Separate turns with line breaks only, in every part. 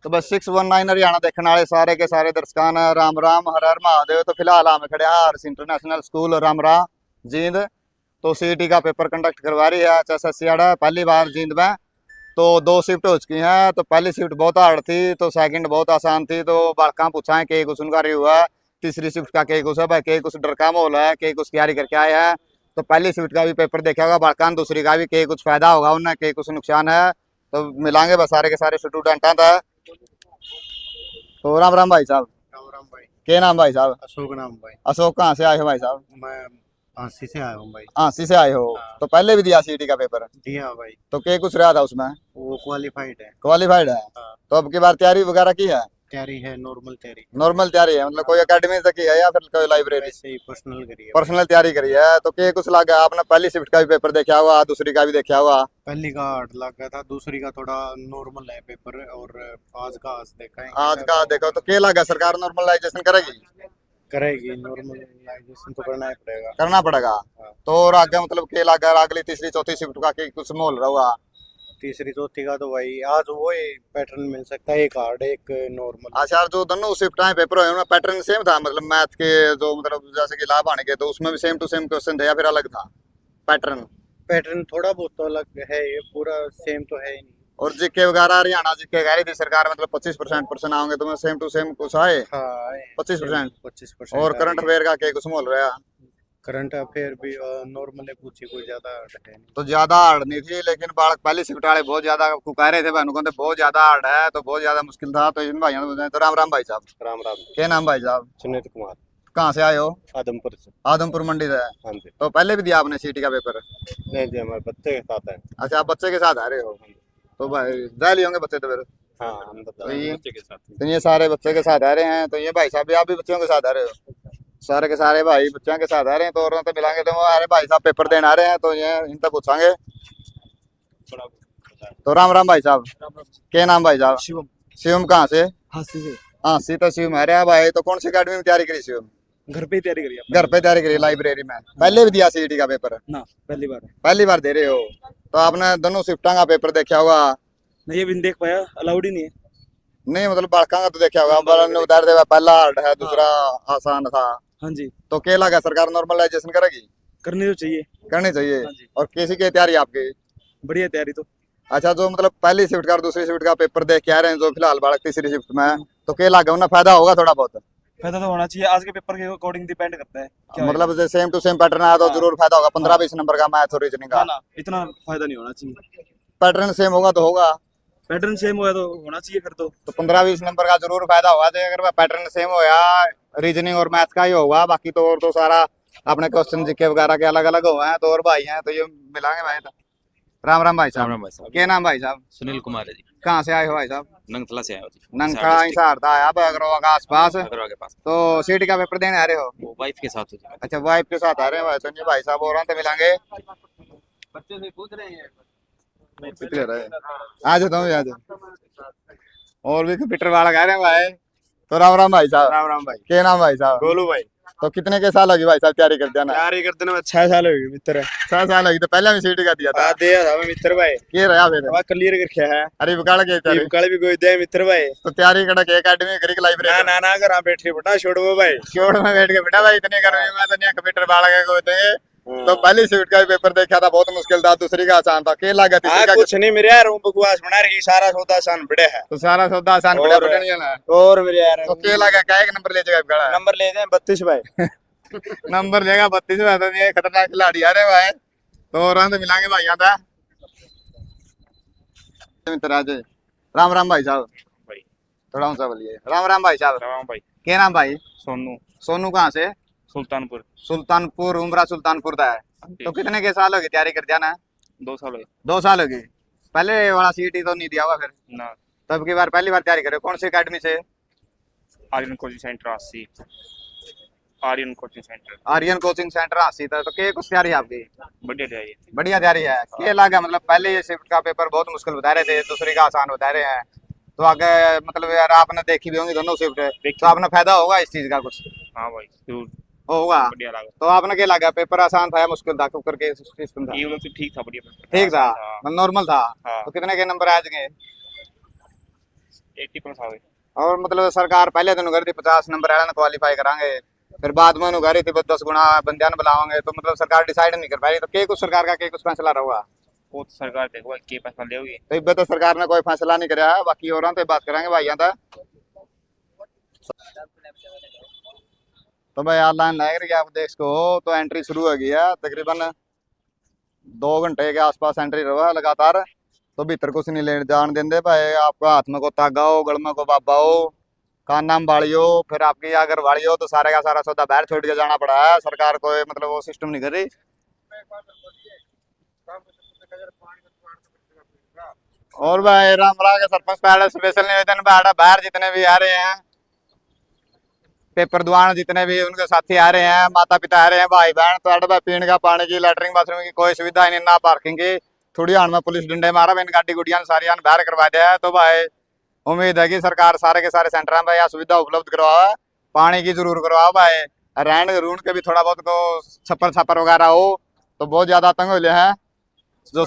तो बस 619 हरियाणा देखने वाले सारे के सारे दर्शकान राम राम हर हर महादेव। तो फिलहाल हम खड़े हैं आर्स इंटरनेशनल स्कूल रामरा जींद। तो सीईटी का पेपर कंडक्ट करवा रही है एचएसएससी पहली बार जींद में। तो 2 शिफ्ट हो चुकी हैं। तो पहली शिफ्ट बहुत हार्ड थी, तो सेकंड बहुत आसान थी। तो बालका पूछा है के कुछ उनका रही हुआ है। तीसरी शिफ्ट का के कुछ है भाई, के कुछ डर का माहौल है, के कुछ तैयारी करके आए हैं। तो पहली शिफ्ट का भी पेपर देखा होगा बालका, दूसरी का भी के कुछ फायदा होगा उन्हें, के कुछ नुकसान है। तो मिलांगे बस सारे के सारे स्टूडेंट हैं। तो राम राम भाई साहब।
राम राम भाई।
क्या नाम भाई साहब?
अशोक नाम भाई।
अशोक, कहाँ से आए हो भाई साहब?
मैं झांसी से आया हूँ भाई।
हाँसी से आए हो।
हाँ।
तो पहले भी दिया सीईटी का पेपर?
दिया भाई।
तो क्या कुछ रहा था उसमें?
वो क्वालिफाइड है।
क्वालिफाइड है।
हाँ।
तो अब की बार तैयारी वगैरह की है?
तैयारी है, नॉर्मल तैयारी।
नॉर्मल तैयारी है, मतलब कोई एकेडमी से की है या फिर कोई लाइब्रेरी?
वैसे ही पर्सनल करी है।
पर्सनल तैयारी करी है। तो क्या कुछ लगा? आपने पहली शिफ्ट का भी पेपर देखा हुआ, दूसरी का भी देखा हुआ?
पहली का 8 लग गया था, दूसरी का थोड़ा नॉर्मल है पेपर, और आज देखा है।
आज का देखो तो क्या लगा, सरकार नॉर्मलाइजेशन करेगी?
करेगी, नॉर्मलाइजेशन तो करना ही पड़ेगा।
करना पड़ेगा।
हाँ।
तो और आगे मतलब क्या लगा अगली तीसरी चौथी शिफ्ट का क्या कुछ माहौल रहा?
तीसरी चौथी का तो भाई आज वो पैटर्न मिल सकता है, एक हार्ड एक नॉर्मल।
अच्छा, जो दोनों शिफ्ट पेपर हुए उनमें पैटर्न सेम था, मतलब मैथ के जो मतलब जैसे कि लाभ आने के, तो उसमें भी सेम टू सेम क्वेश्चन थे या फिर अलग था पैटर्न?
पैटर्न थोड़ा बहुत तो अलग है, ये पूरा सेम तो है ही नहीं।
और जीके वगैरह हरियाणा जीके कह रही थी सरकार, मतलब 25% पर्सन आओगे तो सेम टू सेम कुछ आए?
हाँ,
25%।
25%।
और करंट अफेयर का क्या कुछ माहौल रहा?
करंट अफेयर भी नॉर्मल है, पूछी कोई ज्यादा हार्ड है नहीं।
तो ज्यादा हार्ड नहीं थी, लेकिन बालक पहली शिफ्ट वाले बहुत ज्यादा कह रहे थे बहनों को, बहुत ज्यादा हार्ड है, तो बहुत ज्यादा मुश्किल था। तो इन भाइयों ने तो राम राम भाई साहब।
राम राम।
क्या नाम भाई साहब?
सुनील कुमार।
कहाँ से आए हो?
आदमपुर से।
आदमपुर मंडी से।
हाँ जी।
तो पहले भी दिया आपने सीटी का पेपर?
नहीं जी, हमारे बच्चे के साथ है।
अच्छा, आप बच्चे के साथ आ रहे हो? तो भाई जा लिए होंगे बच्चे तो फिर?
हाँ, हम
तो ये
बच्चे के साथ।
तो ये सारे बच्चे के साथ आ रहे हैं। तो ये भाई साहब भी, आप भी बच्चों के साथ आ रहे हो? सारे के सारे भाई बच्चों के साथ आ रहे हैं। तो और तो मिलांगे तो अरे भाई साहब पेपर देने आ रहे हैं, तो ये इनसे पूछांगे। तो राम राम भाई साहब। क्या नाम भाई साहब?
शिवम।
शिवम, कहाँ से?
हाँसी से।
हाँ, सीता शिवम है रे भाई। तो कौन सी अकेडमी में तैयारी करी शिवम?
घर पे ही तैयारी करी
घर पे तैयारी करी, लाइब्रेरी में? पहले भी दिया सीईटी का पेपर?
ना, पहली बार है।
पहली बार दे रहे हो? तो आपने दोनों शिफ्टा का पेपर देखा होगा?
नहीं, ये भी नहीं देख पाया, अलाउड ही नहीं है।
नहीं, मतलब बालका का तो देखा होगा। बड़ा उतार देगा, पहला हार्ड है, दूसरा आसान था।
हाँ जी।
तो क्या लगा सरकार नॉर्मलाइजेशन करेगी?
करनी तो चाहिए।
करनी चाहिए।
हाँ जी।
और किसी की तैयारी आपकी?
बढ़िया तैयारी तो।
अच्छा, जो मतलब पहली शिफ्ट का और दूसरी शिफ्ट का पेपर देख के आ रहे हैं, जो फिलहाल बालक तीसरी शिफ्ट में है, तो क्या लगा उन्हें फायदा होगा थोड़ा बहुत?
फायदा तो होना चाहिए, आज के पेपर के अकॉर्डिंग डिपेंड करता है क्या
मतलब जैसे सेम टू सेम पैटर्न आया तो
हाँ।
जरूर फायदा होगा। 15-20
हाँ।
नंबर का मैथ और रीजनिंग का
ना, इतना फायदा नहीं होना चाहिए।
पैटर्न सेम होगा तो होगा।
पैटर्न सेम हुआ तो होना चाहिए फिर तो।
15-20 नंबर का जरूर फायदा होगा। तो अगर पैटर्न सेम होया, रीजनिंग और मैथ का ही होगा, बाकी तो और तो सारा अपने क्वेश्चन जीके वगैरह के अलग अलग हुए हैं। तो और भाई हैं तो ये मिलांगे भाई। राम राम भाई
राम
साहब।
राम भाई साहब।
क्या नाम भाई साहब?
सुनील कुमार है जी।
कहाँ से आए हो भाई साहब?
नंगथला से आए हो जी।
नंगखड़ा हिसार था आया बगरवा का आसपास।
अगरवा के पास।
तो सीटी का पेपर देने आ रहे हो?
वो वाइफ के साथ हो जी।
अच्छा, वाइफ के साथ आ रहे हैं भाई। तो ये भाई साहब और तो मिलांगे।
बच्चे से पूछ रहे हैं।
कितने रहे? आज तुम भी आज और भी कंप्यूटर वाला कह रहे हैं भाई। तो राम राम भाई साहब।
राम राम भाई।
क्या नाम भाई साहब?
गोलू भाई।
तो कितने के साल होगी भाई साहब तैयारी करते हैं ना?
तैयारी करते ना 6 साल हो गए मित्र।
6 साल होगी। तो पहले भी सीटी का दिया था?
हाँ, दिया था मैं मित्र भाई।
ये रहा फिर?
अब क्लियर करके है।
अरे बकाल के तैयारी?
कल भी कोई दे मित्र भाई।
तो तैयारी कड़ा के एकेडमी करी के
ना
लाइब्रेरी?
ना ना, अगर आप बैठे बटा छोड़ो भाई।
क्यों में बैठ के बेटा भाई, इतनी गर्मी में तो नहीं कंप्यूटर वाला के को देंगे। तो पहली शिफ्ट का भी पेपर देखा था, बहुत मुश्किल था। दूसरी का आसान था। क्या लगा तीसरी का?
कुछ नहीं मेरे यार, वो बकवास बना रही, सारा सौदा आसान बड़े है।
तो सारा सौदा आसान पड़ा
और-
पड़ा नहीं है ना?
और मेरे यार
तो क्या लगा क्या एक नंबर ले जाएगा गड़ा?
नंबर ले दें 32 भाई।
नंबर लेगा 32 में। तो ये खतरनाक खिलाड़ी आ रहे भाई। तो रंग मिलांगे भाई यहाँ था मित्र आज। राम राम भाई साहब।
भाई।
थोड़ा ऊंचा बोलिए। राम राम भाई साहब।
राम भाई।
क्या नाम भाई?
सोनू।
सोनू, कहाँ से?
सुल्तानपुर।
सुल्तानपुर, उमरा सुल्तानपुर का है। तो कितने के साल होगी तैयारी कर जाना?
2 साल हुए
2 साल होगी। पहले वाला सीटी तो नहीं दिया हुआ फिर?
ना।
तब की बार पहली बार तैयारी करे। कौन सी अकेडमी से?
आर्यन कोचिंग सेंटर आसी। Aryan coaching centre.
Aryan coaching centre हासी था। तो क्या कुछ तैयारी है आपकी?
बढ़िया तैयारी।
बढ़िया तैयारी है। क्या लगा मतलब पहले ये शिफ्ट का पेपर बहुत मुश्किल बता रहे थे, दूसरी का आसान बता रहे हैं। तो आगे मतलब यार आपने देखी भी होंगी दोनों शिफ्ट, तो आपने फायदा होगा इस चीज का कुछ?
हाँ भाई जरूर।
होगा।
बढ़िया लगा।
तो आपने क्या लगा, पेपर आसान था या मुश्किल था? कुकर के सिस्टम था?
ये लोग तो ठीक था, बढ़िया।
ठीक था,
हाँ।
नॉर्मल था।
हाँ।
तो कितने के नंबर आ जाएंगे?
80 प्लस आवे।
और मतलब सरकार पहले तो कर दी 50 नंबर वाला क्वालीफाई करांगे, फिर बाद में उन्होंने करी थी 10 गुना बंदियां बुलावांगे, तो मतलब सरकार डिसाइड नहीं कर पाई। तो के कुछ सरकार का के कुछ फैसला रहा,
वो तो सरकार देखो के पैसा लेगी।
तो इब्बे तो सरकार ने कोई फैसला नहीं कराया है। बाकी और तो बात करेंगे भाइयों का। तो भाई ऑनलाइन लग रही है आप देख सको, तो एंट्री शुरू हो गई है। तकरीबन 2 घंटे के आसपास एंट्री रहा है लगातार। तो भीतर कुछ नहीं ले जान देंगे भाई। आपको हाथ में को तागा हो, गल में को बाबा हो, कान में बाड़ी हो, फिर आपकी अगर बाड़ी हो तो सारे का सारा सौदा बाहर छोड़ के जाना पड़ा है। सरकार को मतलब वो सिस्टम नहीं कर रही। और भाई रामरा के सरपंच पहले स्पेशल निवेदन बाहर जितने भी आ रहे हैं पेपर दुआन, जितने भी उनके साथी आ रहे हैं, माता पिता आ रहे हैं, भाई बहन, तो अड़ पीने का पानी की, लैटरिन बाथरूम की कोई सुविधा नहीं, ना पार्किंग की। थोड़ी हाण में पुलिस डंडे मारा इन गाड़ी गुड़ियां सारी बाहर करवा दिया है। तो भाई उम्मीद है कि सरकार सारे के सारे सेंटर में यह सुविधा उपलब्ध करवाओ। पानी की जरूर करवाओ भाई। रहन रून के भी थोड़ा बहुत को छप्पर छप्पर वगैरह हो तो बहुत ज्यादा तंग हो लिया है जो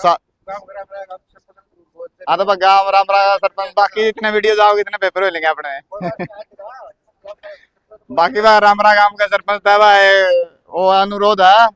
तो गाँव रामरा सरपंच। बाकी इतने वीडियो जाओगे इतने पेपर हो लेंगे अपने। बाकी भाई रामरा गांव का सरपंच था भाई, वो अनुरोध है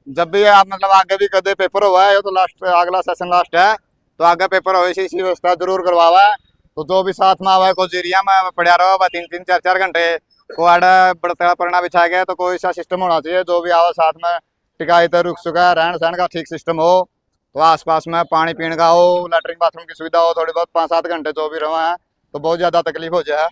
जब भी आप मतलब आगे भी कदे पेपर हुआ है, तो लास्ट अगला सेशन लास्ट है, तो आगे पेपर हो इसी व्यवस्था जरूर करवावा। तो जो भी साथ में आवा कोई एरिया में पड़ा रहो 3-3 4-4 घंटे को आड़ा बड़ता पड़ना बिछा गया, तो कोई सा सिस्टम होना चाहिए जो भी आवा साथ में टिकाई तो रुक चुका है, रहन सहन का ठीक सिस्टम हो। तो आसपास में पानी पीने का हो, लैटरिन बाथरूम की सुविधा हो, थोड़ी बहुत 5-7 घंटे जो भी रहा है तो बहुत ज्यादा तकलीफ हो जाए।